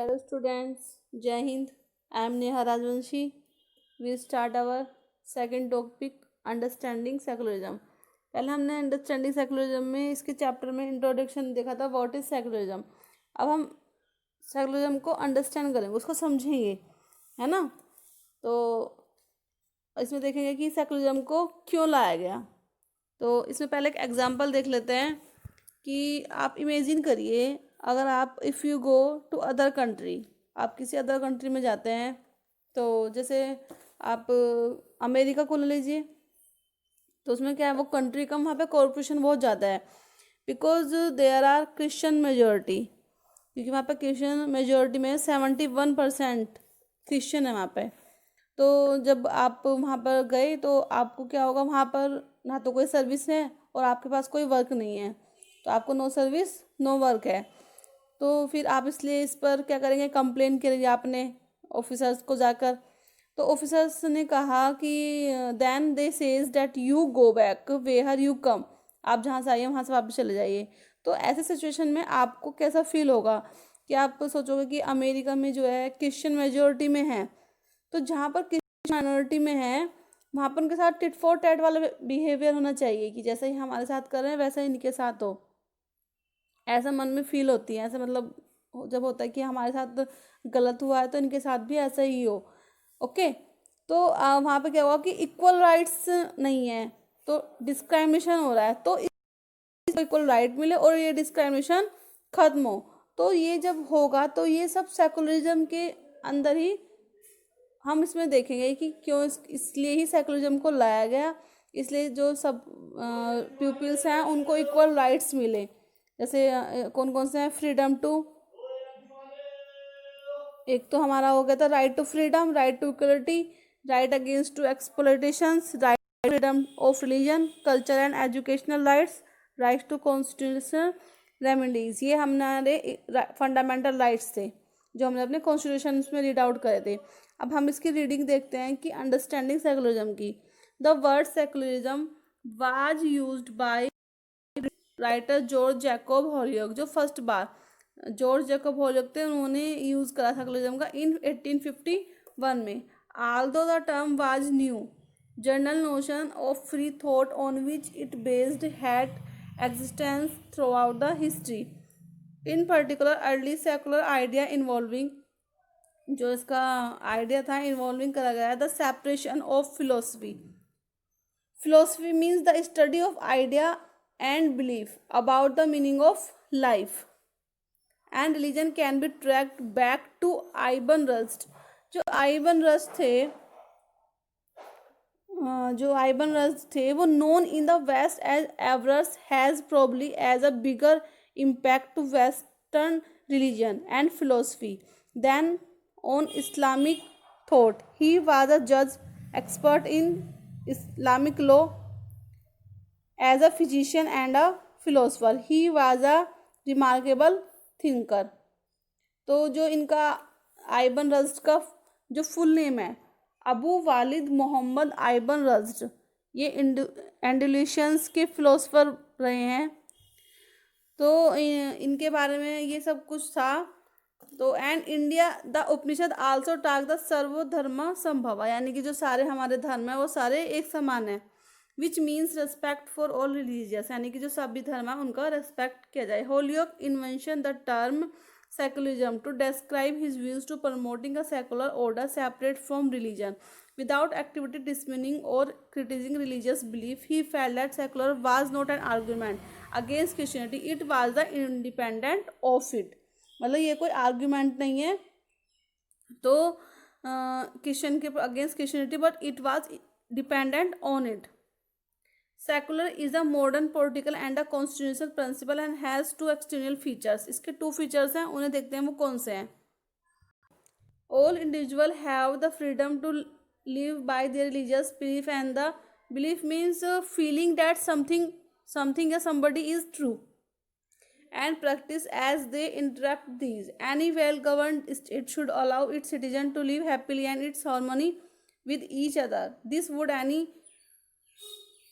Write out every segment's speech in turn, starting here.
Hello students, Jai Hind. I am Neha Rajvanshi. We start our second topic understanding secularism. पहले हमने understanding secularism में इसके chapter में introduction देखा था, व्हाट इज सेकुलरिज्म। अब हम सेकुलरिज्म को अंडरस्टैंड करेंगे, उसको समझेंगे, है ना। तो इसमें देखेंगे कि सेकुलरिज्म को क्यों लाया गया। तो इसमें पहले एक एग्जांपल देख लेते हैं कि आप इमेजिन करिए, अगर आप if you go to other country, आप किसी अदर कंट्री में जाते हैं, तो जैसे आप अमेरिका को ले लीजिए, तो उसमें क्या है, वो कंट्री का वहाँ पे कॉरपोरेशन बहुत ज़्यादा है, because there are Christian majority, क्योंकि वहाँ पे क्रिश्चियन मेजोरिटी में 71% क्रिश्चियन है वहाँ पे। तो जब आप वहाँ पर गए तो आपको क्या होगा, वहाँ पर ना तो कोई सर्विस है और आपके पास कोई वर्क नहीं है, तो आपको नो सर्विस नो वर्क है। तो फिर आप इसलिए इस पर क्या करेंगे, कंप्लेन करेंगे आपने ऑफिसर्स को जाकर। तो ऑफिसर्स ने कहा कि then they says that you go back where you come, आप जहाँ से आइए वहाँ से वापस चले जाइए। तो ऐसे सिचुएशन में आपको कैसा फील होगा कि आप सोचोगे कि अमेरिका में जो है क्रिश्चियन मेजोरिटी में है, तो जहाँ पर क्रिश्चियन माइनॉरिटी में है वहाँ पर उनके साथ टिट फॉर टैट वाला बिहेवियर होना चाहिए कि जैसे ही हमारे साथ कर रहे हैं वैसा ही इनके साथ हो। ऐसा मन में फील होती है, ऐसा मतलब जब होता है कि हमारे साथ गलत हुआ है तो इनके साथ भी ऐसा ही हो। ओके। तो वहाँ पे क्या हुआ कि इक्वल राइट्स नहीं है, तो डिस्क्रिमिनेशन हो रहा है, तो इसको इक्वल राइट मिले और ये डिस्क्रिमिनेशन खत्म हो। तो ये जब होगा तो ये सब सेकुलरिज्म के अंदर ही हम इसमें देखेंगे कि क्यों इसलिए ही सेकुलरिज्म को लाया गया, इसलिए जो सब पीपल्स हैं उनको इक्वल राइट्स मिले। जैसे कौन कौन से हैं, फ्रीडम टू, एक तो हमारा हो गया था right to freedom, right to equality, right against to exploitations, right freedom of religion, culture and educational rights, right to constitutional remedies. ये हमारे फंडामेंटल राइट्स थे जो हमने अपने कॉन्स्टिट्यूशन में रीड आउट करे थे। अब हम इसकी रीडिंग देखते हैं कि अंडरस्टैंडिंग सेकुलरिज्म की। The word secularism was used by writer George Jacob Holyoake, जो फर्स्ट बार जॉर्ज जैकब हॉलियक थे, उन्होंने यूज़ करा सेकुलरिज्म का इन 1851 में। Although the term was new, general notion of free thought on which it based had existence throughout the history. In particular early secular idea involving, जो इसका idea था involving करा गया है the separation of philosophy. Philosophy means the study of idea and belief about the meaning of life and religion can be tracked back to Ibn Rushd. जो Ibn Rushd थे, वो known in the West as Averroes has probably as a bigger impact to western religion and philosophy than on Islamic thought. He was a जज expert in Islamic law as a physician and a philosopher. He was a remarkable thinker. तो जो इनका आइबन रज्द का जो full name है, अबू वालिद मोहम्मद आइबन रज्द, ये एंडुलेशियंस के फिलोसफर रहे हैं। तो इनके बारे में ये सब कुछ था। तो and India the Upanishad also talk the सर्वधर्म संभव, यानी कि जो सारे हमारे धर्म है वो सारे एक समान है। Which means respect for all religious, यानी कि जो सभी धर्म है उनका रेस्पेक्ट किया जाए। Holyoake invention the term secularism to describe his views to promoting a secular order separate from religion without activity dismissing or criticizing religious belief. He felt that secular was not an argument against Christianity, it was the independent of it। मतलब ये कोई argument नहीं है तो Christian के against Christianity, but it was dependent on it. Secular is a modern political and a constitutional principle and has two external features. इसके 2 features हैं, उन्हें देखते हैं वो कौन से हैं। All individual have the freedom to live by their religious belief and the belief means feeling that something या somebody is true and practice as they interrupt these. Any well-governed state should allow its citizens to live happily and its harmony with each other. This would any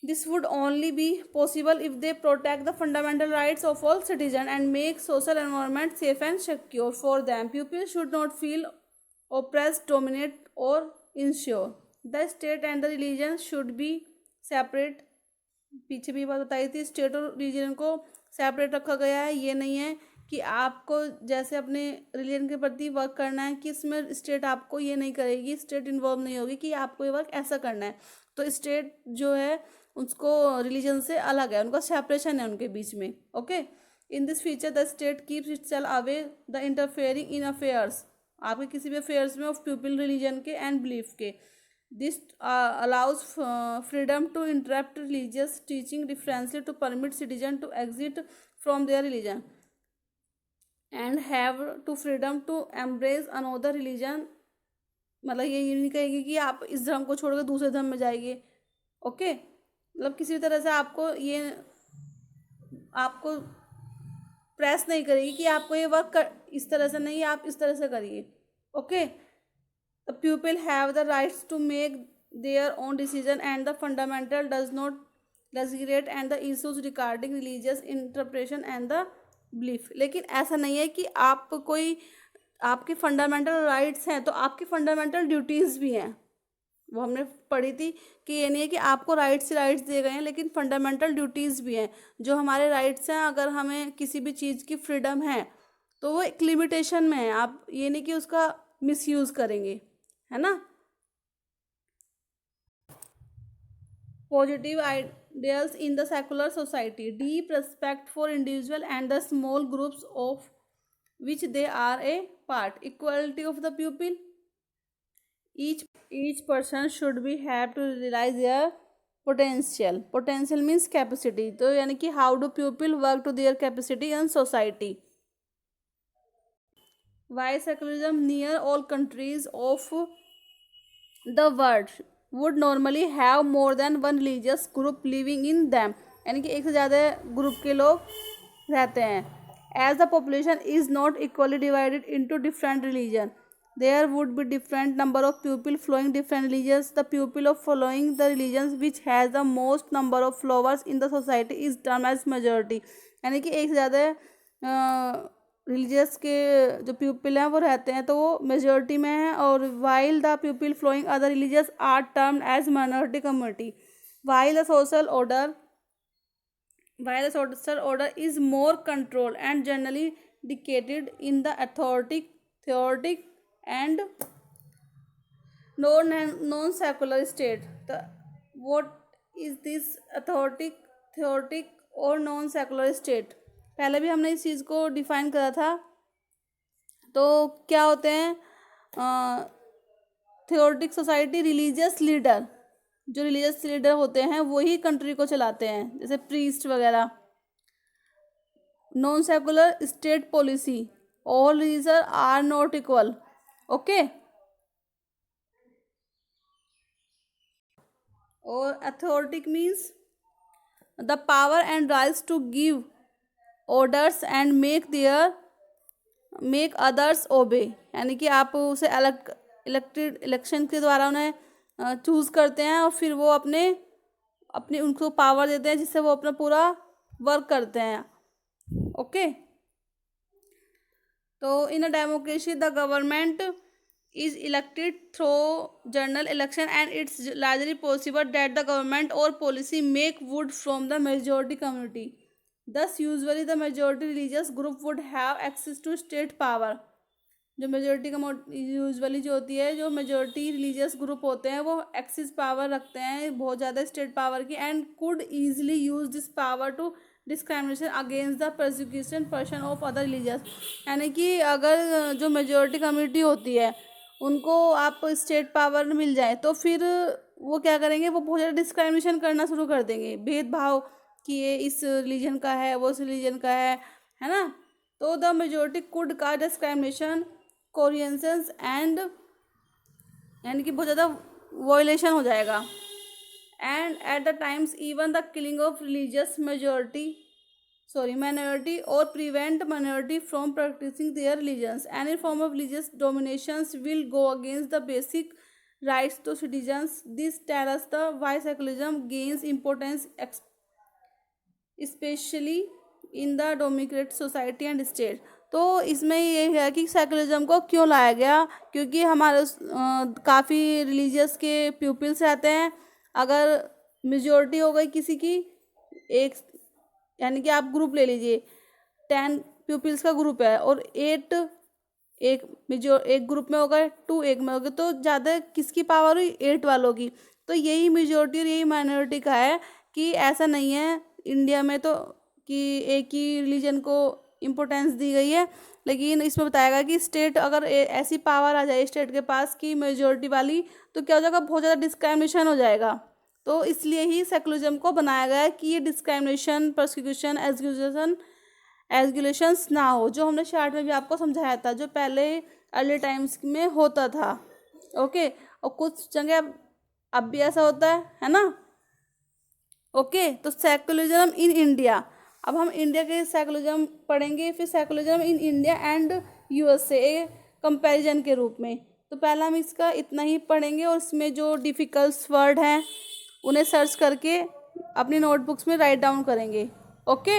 This would only be possible if they protect the fundamental rights of all citizens and make social environment safe and secure for them. Pupils should not feel oppressed, dominate or insure. The state and the religion should be separate. पीछे भी बात बताई थी, state और religion को separate रखा गया है। ये नहीं है कि आपको जैसे अपने रिलीजन के प्रति वर्क करना है कि इसमें स्टेट आपको ये नहीं करेगी, स्टेट इन्वॉल्व नहीं होगी कि आपको ये वर्क ऐसा करना है। तो स्टेट जो है उसको रिलीजन से अलग है, उनका सेपरेशन है उनके बीच में। Okay, in this feature the state keeps itself away the interfering in affairs, आपके किसी भी अफेयर्स में ऑफ पीपल रिलीजन के एंड बिलीफ के। This allows freedom to interrupt religious teaching differently, to permit citizens to exit from their religion and have to freedom to embrace another religion। मतलब ये नहीं कहेगी कि आप इस धर्म को छोड़कर दूसरे धर्म में जाइए। ओके, मतलब किसी भी तरह से आपको प्रेस नहीं करेगी कि आपको ये वर्क इस तरह से नहीं, आप इस तरह से करिए। Okay, the pupil have the rights to make their own decision and the fundamental does not legislate and the issues regarding religious interpretation and the belief। लेकिन ऐसा नहीं है कि आप कोई, आपके फंडामेंटल राइट्स हैं तो आपकी फंडामेंटल ड्यूटीज़ भी हैं। वो हमने पढ़ी थी कि ये नहीं है कि आपको राइट्स दिए गए हैं, लेकिन फंडामेंटल ड्यूटीज़ भी हैं। जो हमारे राइट्स हैं, अगर हमें किसी भी चीज़ की फ्रीडम है तो वो एक लिमिटेशन में है, आप ये नहीं कि उसका मिसयूज़ करेंगे, है ना। Positive ideals in the secular society, deep respect for individual and the small groups of which they are a part, equality of the people, each person should be have to realize their potential means capacity। तो यानी कि how do people work to their capacity in society। Why secularism, near all countries of the world would normally have more than one religious group living in them, यानी कि एक से ज़्यादा group के लोग रहते हैं। As the population is not equally divided into different religion, there would be different number of people following different religions। The people of following the religions which has the most number of followers in the society is termed as majority। यानी कि एक से ज़्यादा religious के जो people हैं वो रहते हैं तो वो मेजॉरिटी में है, और while the people flowing other religious are termed as minority community. While the social order is more controlled and generally dictated in the theoretic and non-secular state। what is this theoretic और non-secular state? पहले भी हमने इस चीज़ को define करा था। तो क्या होते हैं थियोरेटिक सोसाइटी, रिलीजियस लीडर, जो रिलीजियस लीडर होते हैं वही कंट्री को चलाते हैं, जैसे प्रीस्ट वगैरह। Non secular state policy, all religion are not equal. Okay, और authoritative means the power and rights to give orders and make others obey, यानी कि आप उसे इलेक्शन के द्वारा उन्हें चूज़ करते हैं और फिर वो अपनी उनको पावर देते हैं जिससे वो अपना पूरा वर्क करते हैं। ओके, तो in a democracy the government is elected through general election and it's largely possible that the government or policy make would from the majority community। Thus usually the majority religious group would have access to state power। जो majority का usually जो होती है, जो majority religious group होते हैं वो access power रखते हैं बहुत ज़्यादा स्टेट पावर की, and could easily use this power to discrimination against the prosecution person of other religious. यानी कि अगर जो मेजोरिटी कम्युनिटी होती है उनको आप स्टेट पावर मिल जाए तो फिर वो क्या करेंगे, वो बहुत ज़्यादा डिस्क्रिमिनेशन करना शुरू कर देंगे, भेदभाव कि ये इस रिलीजन का है, वो इस रिलीजन का है ना। तो द मेजोरिटी कुड का डिस्क्रिमिनेशन कोरियंसन्स एंड, यानी कि बहुत ज़्यादा वॉयलेशन हो जाएगा। And at the times even the killing of religious minority or prevent minority from practicing their religions। Any form of religious dominations will go against the basic rights to citizens. This tells us the why secularism gains importance especially in the democratic society and state. तो इसमें ये है कि secularism को क्यों लाया गया, क्योंकि हमारे काफ़ी रिलीजियस के पीपल्स रहते हैं। अगर मेजोरिटी हो गई किसी की, एक यानी कि आप ग्रुप ले लीजिए, 10 पीपल्स का ग्रुप है और 8 एक ग्रुप में हो गए, 2 एक में हो गए, तो ज़्यादा किसकी पावर हुई, 8 वालों की। तो यही मेजोरिटी और यही माइनॉरिटी का है कि ऐसा नहीं है इंडिया में तो कि एक ही रिलीजन को इम्पोर्टेंस दी गई है, लेकिन इसमें बताया गया कि स्टेट अगर ऐसी पावर आ जाए स्टेट के पास कि मेजोरिटी वाली, तो क्या हो जाएगा, बहुत ज़्यादा डिस्क्रिमिनेशन हो जाएगा। तो इसलिए ही सेकुलरिज्म को बनाया गया है कि ये डिस्क्रिमिनेशन, प्रोसिक्यूशन, एजुलेशंस ना हो, जो हमने शार्ट में भी आपको समझाया था, जो पहले अर्ली टाइम्स में होता था। ओके, और कुछ जगह अब भी ऐसा होता है ना। ओके, तो सेकुलरिज्म इन इंडिया, अब हम इंडिया के सेकुलरिज्म पढ़ेंगे, फिर secularism in India and USA comparison के रूप में। तो पहला हम इसका इतना ही पढ़ेंगे और इसमें जो डिफ़िकल्ट वर्ड हैं उन्हें सर्च करके अपनी नोटबुक्स में राइट डाउन करेंगे। ओके।